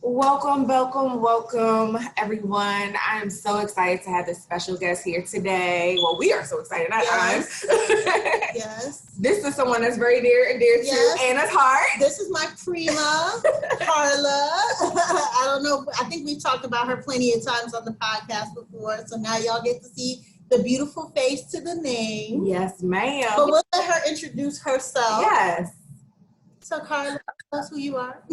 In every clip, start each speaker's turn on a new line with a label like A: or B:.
A: Welcome, everyone. I am so excited to have this special guest here today. Well, we are so excited, not
B: Yes. Yes.
A: This is someone that's very dear and dear to Anna's heart.
B: This is my prima, Carla. I don't know. I think we've talked about her plenty of times on the podcast before. So now y'all get to see the beautiful face to the name.
A: Yes, ma'am.
B: But we'll let her introduce herself.
A: Yes.
B: So Carla, tell us who you are.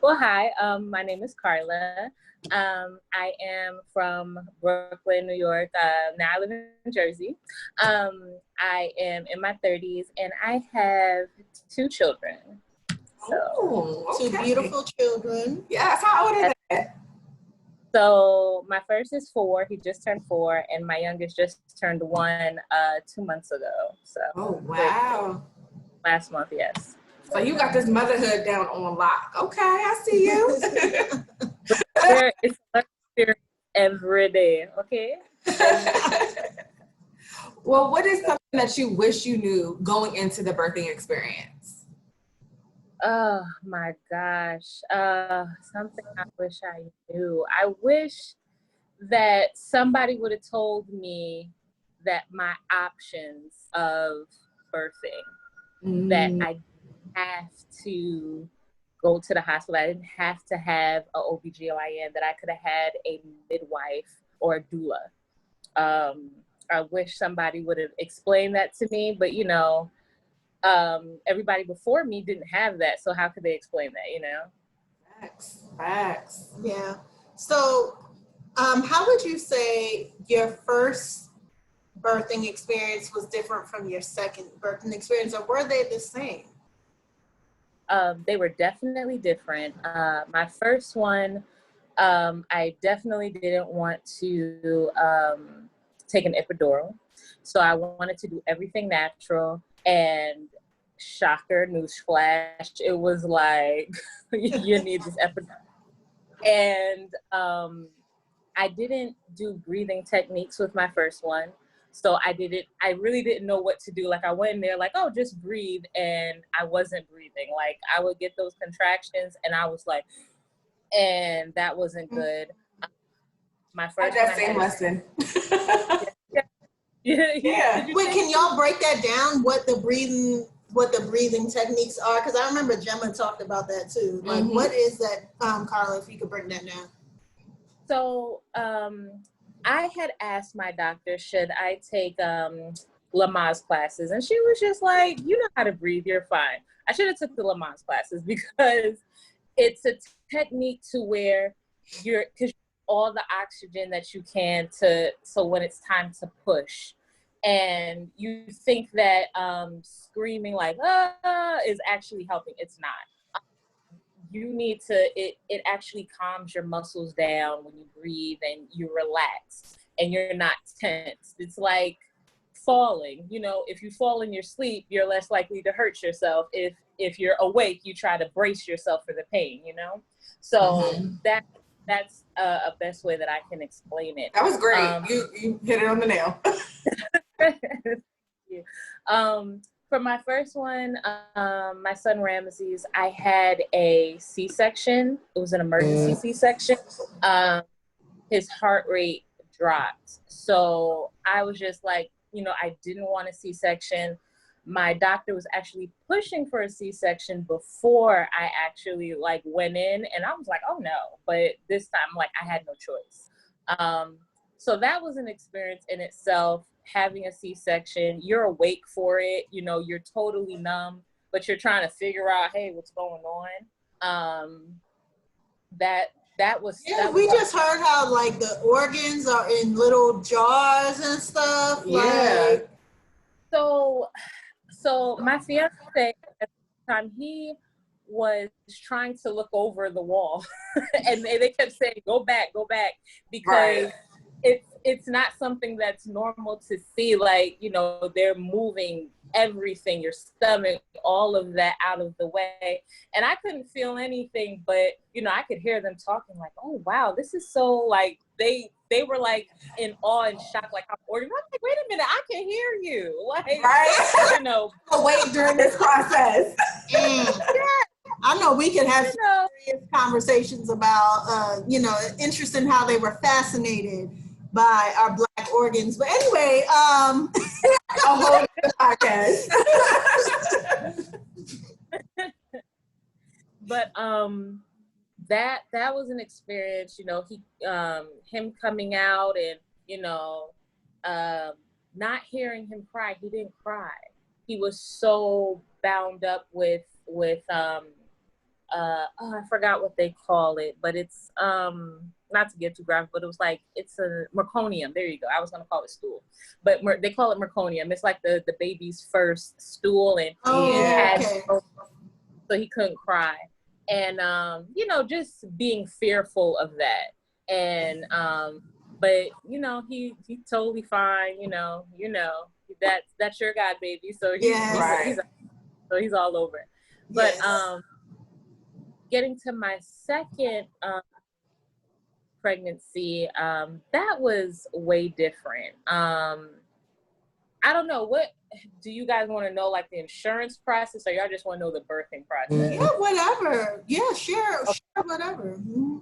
C: Well, hi. My name is Carla. I am from Brooklyn, New York. Now I live in Jersey. I am in my 30s, and I have 2 children.
A: So,
B: okay. 2 beautiful children.
A: Yes. How old are they?
C: So my first is 4. He just turned 4, and my youngest just turned 1 2 months ago. So.
A: Oh, wow.
C: Last month, yes.
A: So you got this motherhood down on lock. Okay, I see you.
C: It's a experience every day, okay?
A: Well, what is something that you wish you knew going into the birthing experience?
C: Oh my gosh. Something I wish I knew. I wish that somebody would have told me that my options of birthing, that I didn't have to go to the hospital. I didn't have to have a OBGYN, that I could have had a midwife or a doula. I wish somebody would have explained that to me, but everybody before me didn't have that. So how could they explain that,
A: Facts.
B: Yeah. So how would you say your first birthing experience was different from your second birthing experience, or were they the same?
C: They were definitely different. My first one, I definitely didn't want to take an epidural. So I wanted to do everything natural, and shocker, newsflash, it was like, you need this epidural. And I didn't do breathing techniques with my first one. So I really didn't know what to do. Like I went in there like, oh, just breathe. And I wasn't breathing. Like I would get those contractions and I was like, and that wasn't good. My first
A: same lesson.
C: Yeah.
B: Wait, can y'all break that down? What the breathing techniques are? Because I remember Gemma talked about that too. Like, what is that, Carla? If you could break that down.
C: So, I had asked my doctor, should I take Lamaze classes? And she was just like, you know how to breathe, you're fine. I should have took the Lamaze classes because it's a technique to where because all the oxygen that you can so when it's time to push. And you think that screaming like, is actually helping. It's not. You need to, it actually calms your muscles down when you breathe and you relax and you're not tense. It's like falling, if you fall in your sleep, you're less likely to hurt yourself. If you're awake, you try to brace yourself for the pain, So that's a best way that I can explain it.
A: That was great. You hit it on the nail.
C: Thank you. For my first one, my son Ramesses, I had a C-section. It was an emergency C-section. His heart rate dropped. So I was just like, I didn't want a C-section. My doctor was actually pushing for a C-section before I actually went in. And I was like, oh no. But this time, I had no choice. So that was an experience in itself. Having a C-section, you're awake for it, you're totally numb, but you're trying to figure out, hey, what's going on? That was
B: we just heard how the organs are in little jars and stuff.
A: Yeah.
C: So my fiance at the time, he was trying to look over the wall and they kept saying, go back, because it's not something that's normal to see. They're moving everything, your stomach, all of that out of the way. And I couldn't feel anything, but, I could hear them talking oh, wow, this is so they were in awe and shock, I'm ordering. I'm like, wait a minute, I can hear you.
A: Right.
C: You know.
A: Wait during this process.
C: Yeah.
B: know, we could have
C: You know,
B: serious conversations about, interest in how they were fascinated by our Black organs. But anyway,
A: A whole podcast.
C: but that was an experience. You know, him coming out and not hearing him cry. He didn't cry. He was so bound up with I forgot what they call it, but it's not to get too graphic, but it was like, it's a Merconium. There you go. I was gonna call it stool, but they call it Merconium. It's like the baby's first stool, and so he couldn't cry, and just being fearful of that, and but he's totally fine. That's your God, baby. So he's all over it. But getting to my second pregnancy, that was way different. I don't know, what do you guys want to know, like the insurance process, or y'all just want to know the birthing process?
B: Yeah, whatever. Yeah, share whatever.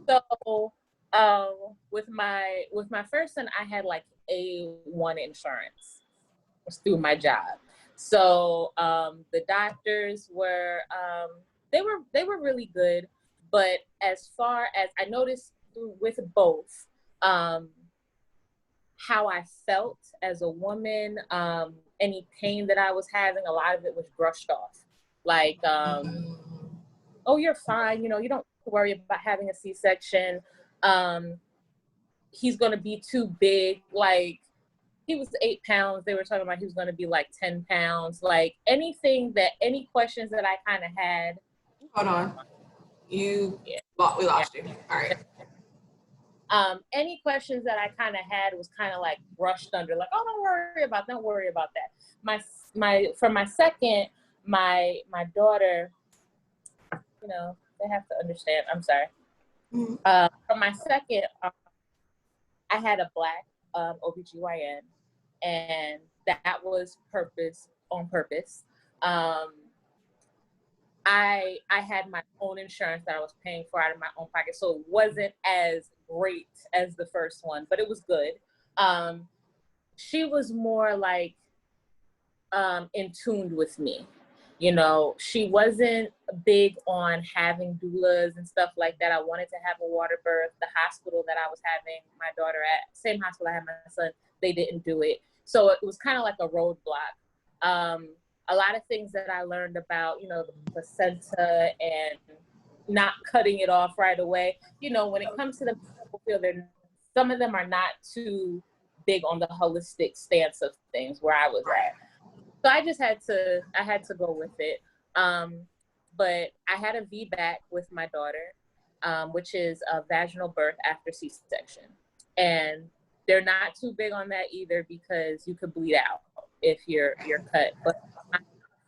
C: So with my first son, I had like A1 insurance. It was through my job. So the doctors were they were really good, but as far as I noticed with both, how I felt as a woman, any pain that I was having, a lot of it was brushed off. Like, oh, you're fine. You don't worry about having a C-section. He's going to be too big. Like, he was 8 pounds. They were talking about he was going to be like 10 pounds. Like, any questions that I kind of had.
A: Hold on. We lost you. All right.
C: Any questions that I kind of had was kind of like brushed under, like, oh, don't worry about that. For my second, my daughter, they have to understand. I'm sorry. For my second, I had a Black OBGYN, and that was on purpose. I had my own insurance that I was paying for out of my own pocket, so it wasn't as great as the first one, but it was good. She was more like in tune with me. She wasn't big on having doulas and stuff like that. I wanted to have a water birth. The hospital that I was having my daughter at, same hospital I had my son, they didn't do it. So it was kind of like a roadblock. A lot of things that I learned about, the placenta and not cutting it off right away. When it comes to the medical field, some of them are not too big on the holistic stance of things where I was at. So I just had to go with it. But I had a VBAC with my daughter, which is a vaginal birth after C-section. And they're not too big on that either, because you could bleed out if you're cut. But my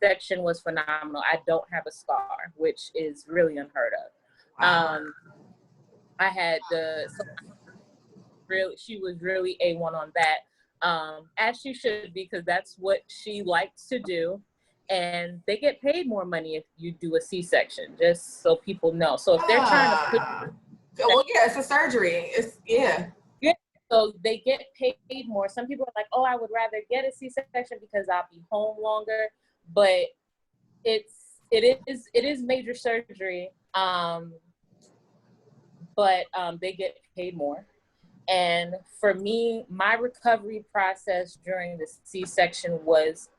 C: section was phenomenal. I don't have a scar, which is really unheard of. I had she was really A1 on that, as she should be, because that's what she likes to do. And they get paid more money if you do a C-section, just so people know. So if they're trying to
A: it's a surgery. Yeah.
C: So they get paid more. Some people are like, oh, I would rather get a C-section because I'll be home longer. But it is major surgery. But they get paid more. And for me, my recovery process during the C-section was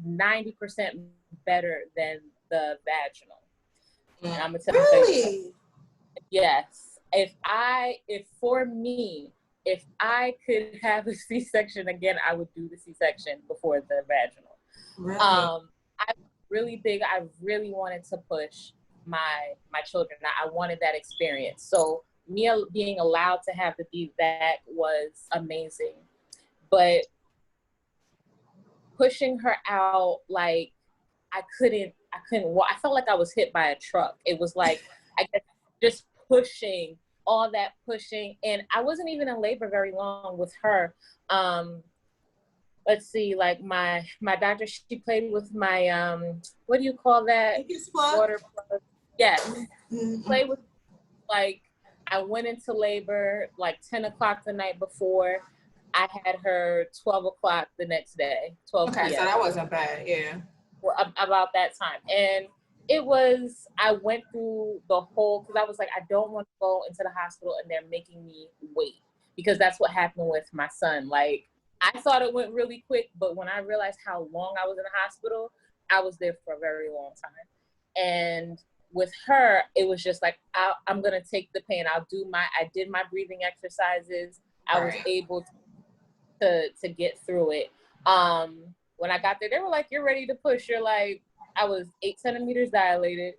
C: 90% better than the vaginal. And I'm gonna tell you, yes. If I could have a C-section again, I would do the C-section before the vaginal.
A: Really?
C: I really big. I really wanted to push my children. I wanted that experience. So me being allowed to have the VBAC was amazing. But pushing her out, like I couldn't walk. I felt like I was hit by a truck. It was like, I guess, just pushing, all that pushing. And I wasn't even in labor very long with her. Let's see, like my doctor, she played with my, what do you call that? Water plug. Yes.
B: Mhm.
C: Play with, like, I went into labor like 10 o'clock the night before. I had her 12 o'clock the next day, 12
A: Okay,
C: p.m.
A: so that wasn't bad, yeah.
C: About that time. And it was, I went through the whole, because I was like, I don't want to go into the hospital and they're making me wait, because that's what happened with my son. Like, I thought it went really quick, but when I realized how long I was in the hospital, I was there for a very long time. And with her, it was just like, I'm going to take the pain. I did my breathing exercises. I was
A: Right.
C: able to get through it. When I got there, they were like, you're ready to push. You're like, I was 8 centimeters dilated.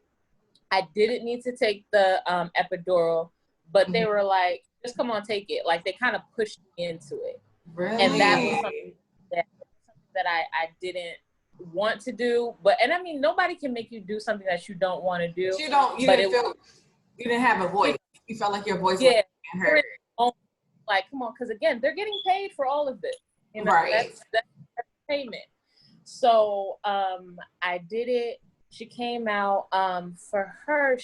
C: I didn't need to take the epidural, but they were like, just come on, take it. Like, they kind of pushed me into it.
A: Really?
C: And that was something that I didn't want to do. And I mean, nobody can make you do something that you don't want to do.
A: You didn't have a voice. You felt like your voice wasn't being heard.
C: Like, come on, because again, they're getting paid for all of this. You know,
A: right.
C: That's payment. So I did it. She came out. For her,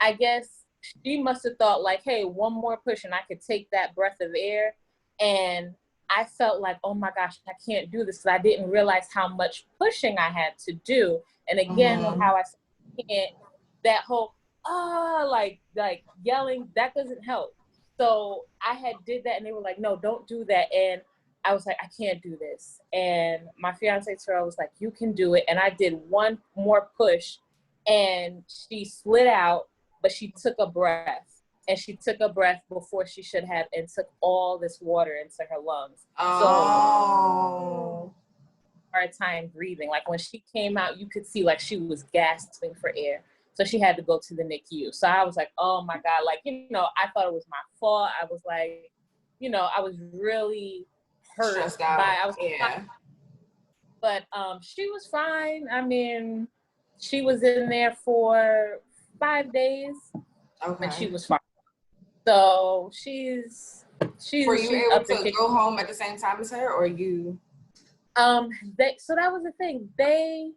C: I guess she must have thought like, hey, one more push and I could take that breath of air. And I felt like, oh my gosh, I can't do this, because I didn't realize how much pushing I had to do. And again, how I can't, that whole like yelling, that doesn't help. So I had did that, and they were like, no, don't do that. And I was like, I can't do this. And my fiance Terrell was like, you can do it. And I did one more push, and she slid out, but she took a breath. And she took a breath before she should have, and took all this water into her lungs.
A: Oh.
C: So hard time breathing. Like, when she came out, you could see like she was gasping for air. So she had to go to the NICU. So I was like, oh my God, like, I thought it was my fault. I was like, I was really hurt.
A: Stressed out.
C: But she was fine. I mean, she was in there for 5 days, and she was fine. So she's
A: Were you able to go home at the same time as her, or you?
C: So that was the thing. They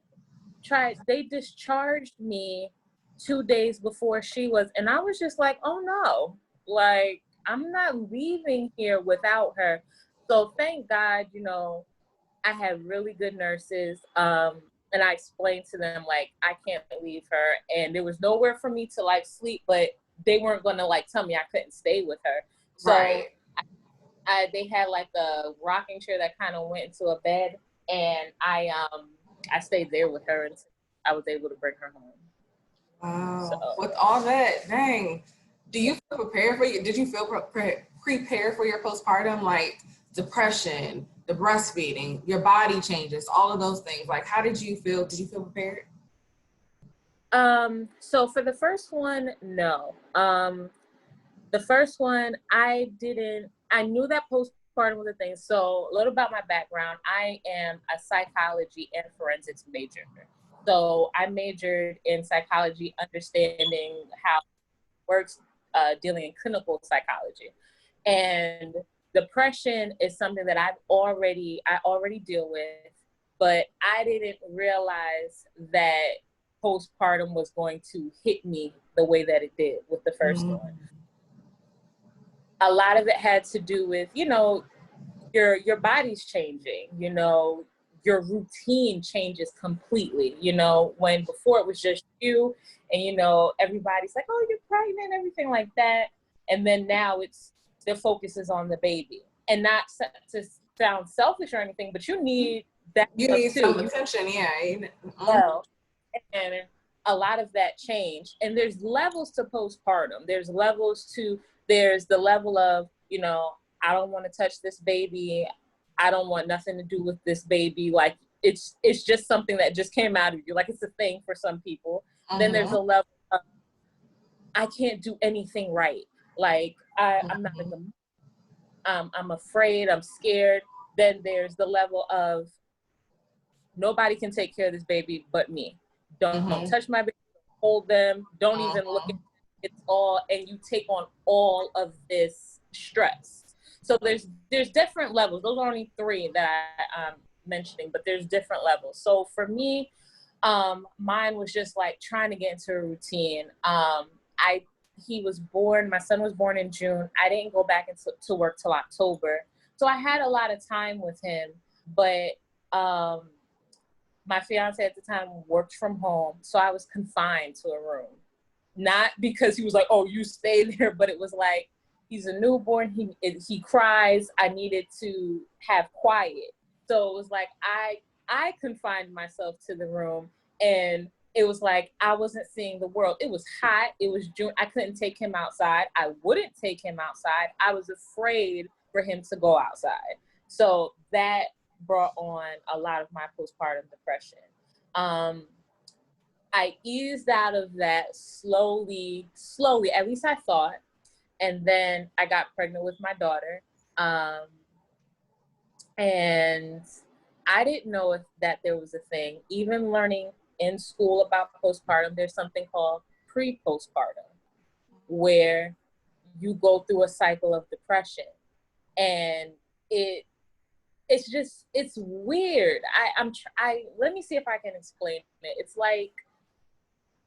C: discharged me 2 days before she was, and I was just like, oh no, like, I'm not leaving here without her. So thank God, I had really good nurses. And I explained to them, like, I can't leave her. And there was nowhere for me to like sleep, but they weren't going to like tell me I couldn't stay with her. So they had like a rocking chair that kind of went into a bed, and I stayed there with her until I was able to bring her home.
A: Wow. So, with all that, dang, do you feel prepared for you? Did you feel prepared for your postpartum, like depression, the breastfeeding, your body changes, all of those things? Like, how did you feel? Did you feel prepared?
C: So for the first one, no. The first one, I knew that postpartum was a thing. So a little about my background. I am a psychology and forensics major. So I majored in psychology, understanding how it works, dealing in clinical psychology. And depression is something that I already deal with, but I didn't realize that postpartum was going to hit me the way that it did with the first one. A lot of it had to do with, your body's changing, your routine changes completely, when before it was just you and, everybody's like, oh, you're pregnant, everything like that. And then now the focus is on the baby, and not to sound selfish or anything, but you need that.
A: You need some attention,
C: Well, and a lot of that changed. And there's levels to postpartum. There's the level of, I don't want to touch this baby. I don't want nothing to do with this baby. Like, it's just something that just came out of you. Like, it's a thing for some people. Then there's a level of, I can't do anything right. Like, I'm not I'm afraid, I'm scared. Then there's the level of, nobody can take care of this baby but me. Don't touch my baby, hold them, don't even look at it's all, and you take on all of this stress. So there's different levels. Those are only 3 that I'm mentioning, but there's different levels. So for me, Mine was just like trying to get into a routine. My son was born in June. I didn't go back to work till October. So I had a lot of time with him, but my fiance at the time worked from home. So I was confined to a room, not because he was like, oh, you stay there, but it was like, he's a newborn. He cries. I needed to have quiet. So it was like, I confined myself to the room, and it was like, I wasn't seeing the world. It was hot. It was June. I couldn't take him outside. I wouldn't take him outside. I was afraid for him to go outside. So that brought on a lot of my postpartum depression. I eased out of that slowly, at least I thought. And then I got pregnant with my daughter. And I didn't know that there was a thing. Even learning in school about postpartum, there's something called pre-postpartum, where you go through a cycle of depression. And it's weird. Let me see if I can explain it. It's like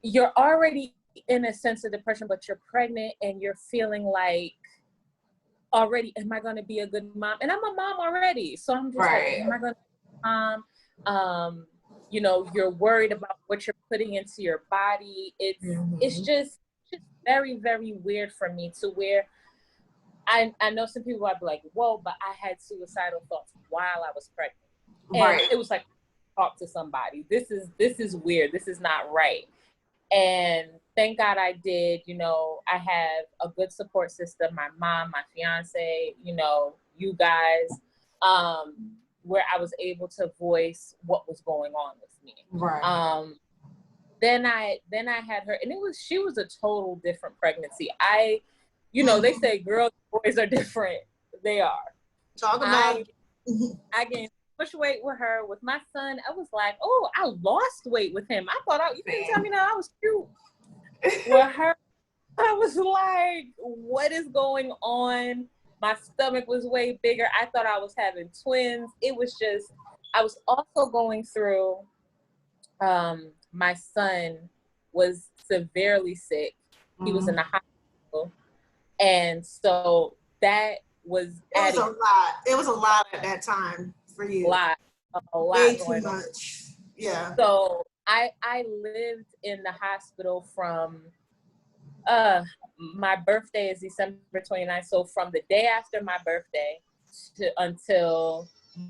C: you're already in a sense of depression, but you're pregnant and you're feeling like, already, am I going to be a good mom? And I'm a mom already. So I'm just like, am I going to be a mom? You're worried about what you're putting into your body. It's just very, very weird for me, to where I know some people might be like, whoa, but I had suicidal thoughts while I was pregnant. And it was like, talk to somebody. This is weird. This is not right. And thank God I did. I have a good support system, my mom, my fiance, you guys, where I was able to voice what was going on with me. Right. Then I had her, and she was a total different pregnancy. They say girls and boys are different. They are.
B: Talk about
C: I gained much weight with her. With my son, I was like, oh, I lost weight with him. I thought, you didn't tell me that I was cute. With her, I was like, what is going on? My stomach was way bigger. I thought I was having twins. It was just, I was also going through, my son was severely sick. He was in the hospital. And so that was
B: a lot. It was a lot at that time for you.
C: A lot
B: way
C: going
B: too much. Yeah.
C: So I lived in the hospital from my birthday is December 29th. So from the day after my birthday until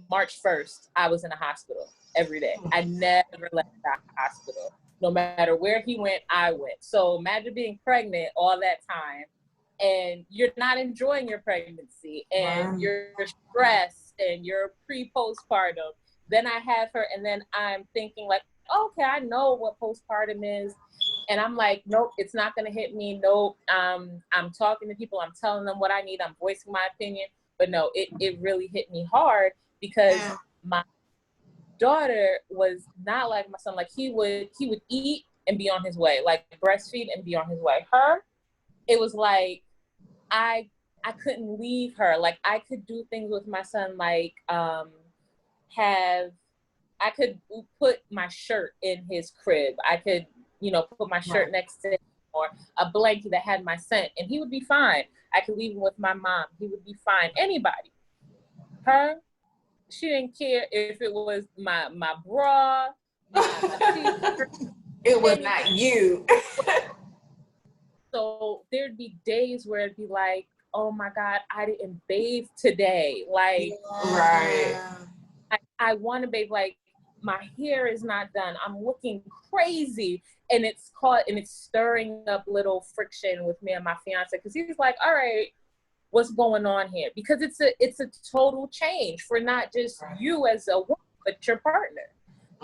C: March 1st, I was in the hospital every day. I never left the hospital. No matter where he went, I went. So imagine being pregnant all that time, and you're not enjoying your pregnancy, and you're stressed, and you're pre-postpartum. Then I have her, and then I'm thinking like, okay, I know what postpartum is. And I'm like, nope, it's not going to hit me. Nope. I'm talking to people. I'm telling them what I need. I'm voicing my opinion. But no, it really hit me hard, because my daughter was not like my son. Like he would eat and be on his way, like breastfeed and be on his way. Her, it was like, I couldn't leave her. Like I could do things with my son, like I could put my shirt in his crib. I could, put my shirt next to him, or a blanket that had my scent, and he would be fine. I could leave him with my mom. He would be fine. Anybody. Her, she didn't care if it was my bra.
A: It was not you.
C: So there'd be days where it'd be like, oh my God, I didn't bathe today. Like, I want to bathe. Like, my hair is not done. I'm looking crazy. And it's stirring up little friction with me and my fiance, because he's like, all right, what's going on here? Because it's a total change for not just you as a woman, but your partner.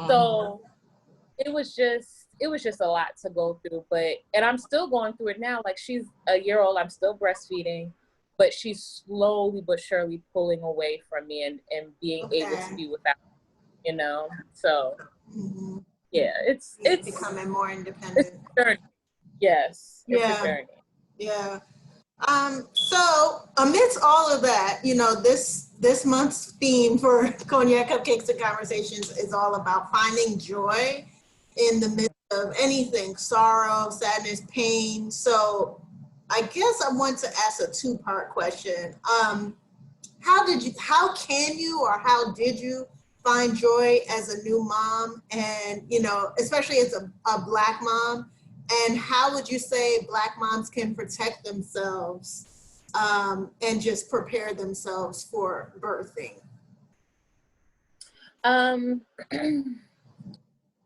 C: So it was just a lot to go through, and I'm still going through it now. Like, she's a year old, I'm still breastfeeding, but she's slowly but surely pulling away from me and being able to be without, so yeah, it's
B: becoming more independent.
C: It's a journey. Yes. It's a journey.
B: Yeah. So amidst all of that, this month's theme for Cognac Cupcakes and Conversations is all about finding joy in the midst of anything, sorrow, sadness, pain. So I guess I want to ask a two-part question. How can you, or how did you find joy as a new mom, and, you know, especially as a Black mom? And how would you say Black moms can protect themselves and just prepare themselves for birthing?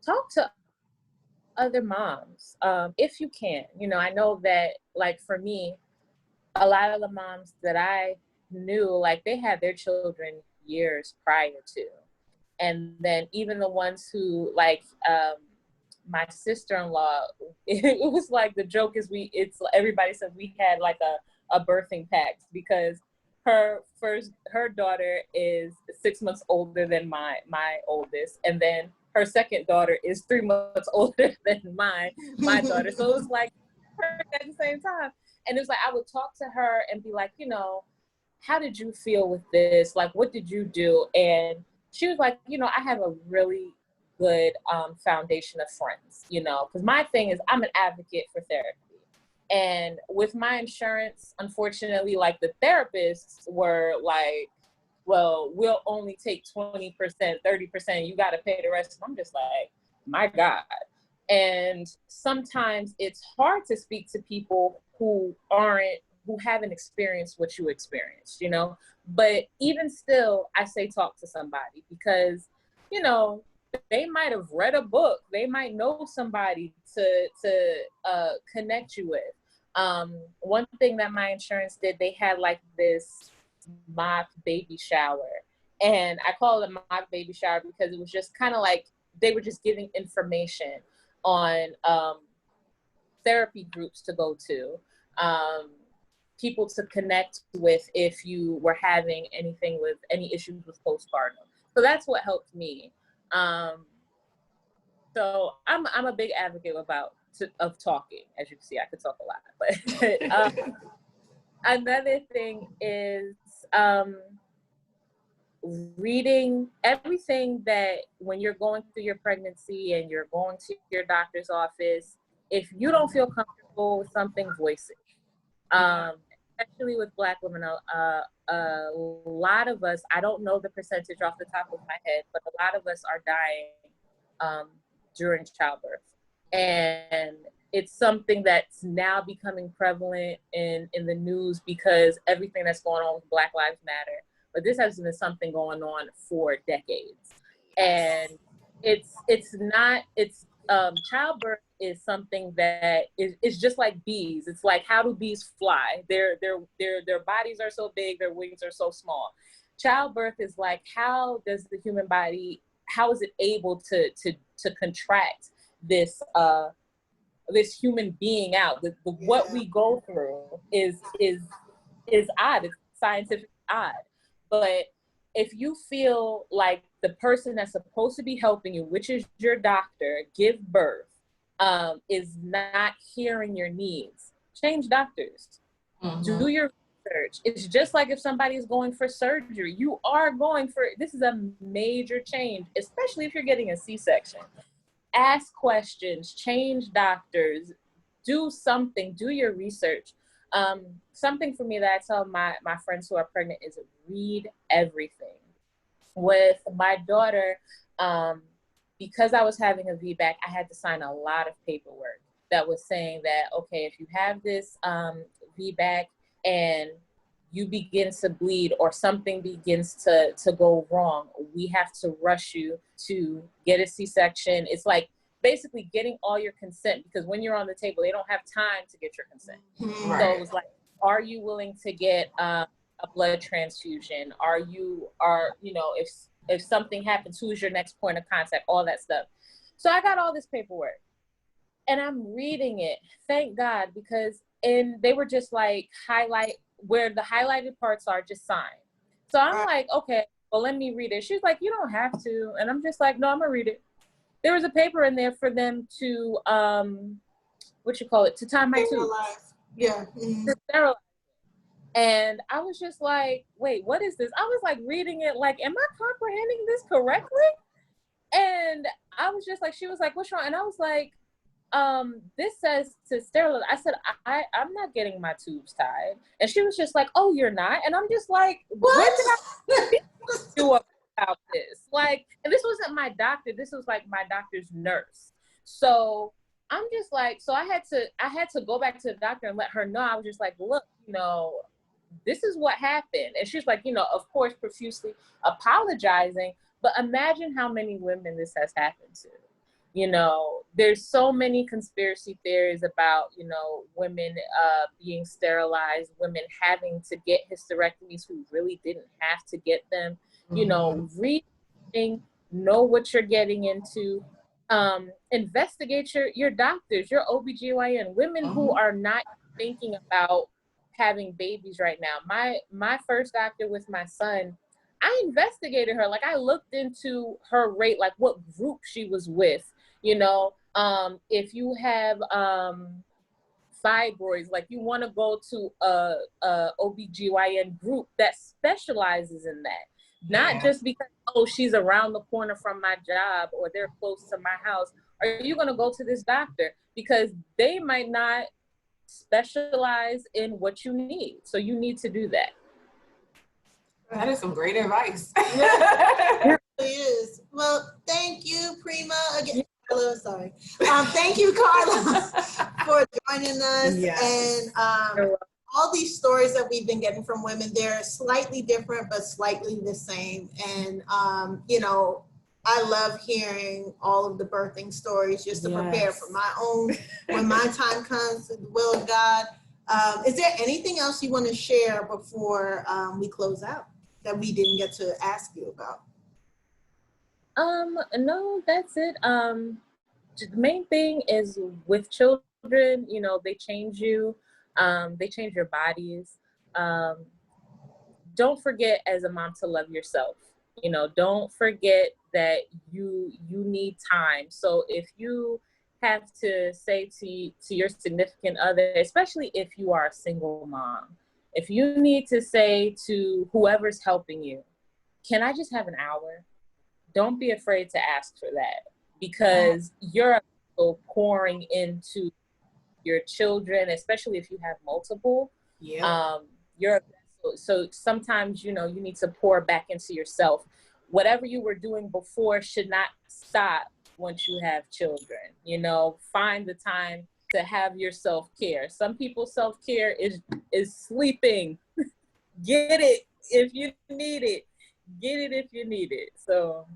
C: Talk to other moms if you can. You know, I know that, like, for me, a lot of the moms that I knew, like, they had their children years prior to. And then even the ones who, like, my sister-in-law, it was like, the joke is everybody said we had like a birthing pact, because her daughter is 6 months older than my oldest, and then her second daughter is 3 months older than my daughter. So it was like at the same time. And it was like, I would talk to her and be like, you know, how did you feel with this? Like, what did you do? And she was like, you know, I have a really good foundation of friends, you know, because my thing is I'm an advocate for therapy. And with my insurance, unfortunately, like, the therapists were like, well, we'll only take 20%, 30%, you got to pay the rest. And I'm just like, my God. And sometimes it's hard to speak to people who haven't experienced what you experienced, you know? But even still, I say talk to somebody, because, you know, they might have read a book. They might know somebody to connect you with. One thing that my insurance did, they had like this mock baby shower. And I call it a mock baby shower because it was just kind of like they were just giving information on therapy groups to go to, people to connect with if you were having any issues with postpartum. So that's what helped me. So I'm a big advocate of talking. As you can see, I could talk a lot. But another thing is reading everything that when you're going through your pregnancy and you're going to your doctor's office, if you don't feel comfortable with something, voice it. Especially with Black women, a lot of us, I don't know the percentage off the top of my head, but a lot of us are dying during childbirth. And it's something that's now becoming prevalent in the news because everything that's going on with Black Lives Matter. But this has been something going on for decades. And childbirth is something that is just like bees. It's like, how do bees fly? Their bodies are so big, their wings are so small. Childbirth is like, how does the human body, how is it able to contract this human being out? What we go through is odd. It's scientifically odd. But if you feel like the person that's supposed to be helping you, which is your doctor, give birth, is not hearing your needs, change doctors. Mm-hmm. Do your research. It's just like if somebody is going for surgery, you are this is a major change, especially if you're getting a C-section. Ask questions, change doctors, do something, do your research. Something for me that I tell my friends who are pregnant is read everything. With my daughter, because I was having a VBAC, I had to sign a lot of paperwork that was saying that, okay, if you have this VBAC and you begin to bleed or something begins to go wrong, we have to rush you to get a C-section. It's like basically getting all your consent, because when you're on the table, they don't have time to get your consent. Right. So it was like, are you willing to get a blood transfusion? If something happens, who's your next point of contact? All that stuff. So I got all this paperwork and I'm reading it. Thank God, because they were just like highlight where the highlighted parts are, just sign. So I'm like, okay, well, let me read it. She's like, you don't have to. And I'm just like, no, I'm gonna read it. There was a paper in there for them to, to tie my tubes.
B: Yeah. Mm-hmm.
C: To sterilize. And I was just like, wait, what is this? I was like reading it like, am I comprehending this correctly? And I was just like, she was like, what's wrong? And I was like, this says to sterilize. I said, I'm not getting my tubes tied. And she was just like, oh, you're not? And I'm just like, what did I do about this? Like, and this wasn't my doctor. This was like my doctor's nurse. So I'm just like, so I had to go back to the doctor and let her know. I was just like, look, you know, this is what happened. And she's like, you know, of course, profusely apologizing, but imagine how many women this has happened to. You know, there's so many conspiracy theories about, you know, women being sterilized, women having to get hysterectomies who really didn't have to get them. You know, reading, know what you're getting into, investigate your doctors, your OBGYN, women who are not thinking about having babies right now. My first doctor with my son, I investigated her. Like, I looked into her rate, like what group she was with. You know, if you have fibroids, like you want to go to a OBGYN group that specializes in that. Not just because, oh, she's around the corner from my job or they're close to my house. Are you going to go to this doctor? Because they might not specialize in what you need. So you need to do that.
A: That is some great advice.
B: It really is. Well, thank you, Prima. Again, Carla, sorry. Thank you, Carla, for joining us. Yes. And all these stories that we've been getting from women, they're slightly different, but slightly the same. And, you know, I love hearing all of the birthing stories just to prepare for my own, when my time comes, the will of God. Is there anything else you want to share before we close out that we didn't get to ask you about?
C: No, that's it. The main thing is with children, you know, they change you, they change your bodies. Don't forget as a mom to love yourself. You know, don't forget that you need time. So if you have to say to your significant other, especially if you are a single mom, if you need to say to whoever's helping you, can I just have an hour? Don't be afraid to ask for that, because you're pouring into your children, especially if you have multiple. You're so sometimes, you know, you need to pour back into yourself. Whatever you were doing before should not stop once you have children. You know, find the time to have your self-care. Some people's self-care is sleeping. Get it if you need it. Get it if you need it. So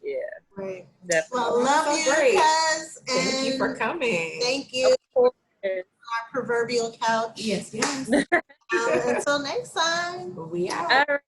C: yeah.
B: Great.
C: Definitely.
B: Well, love you, Kaz.
A: Thank you for coming.
B: Thank you. Our proverbial couch.
A: Yes.
B: Until next time.
A: We out.
C: All right.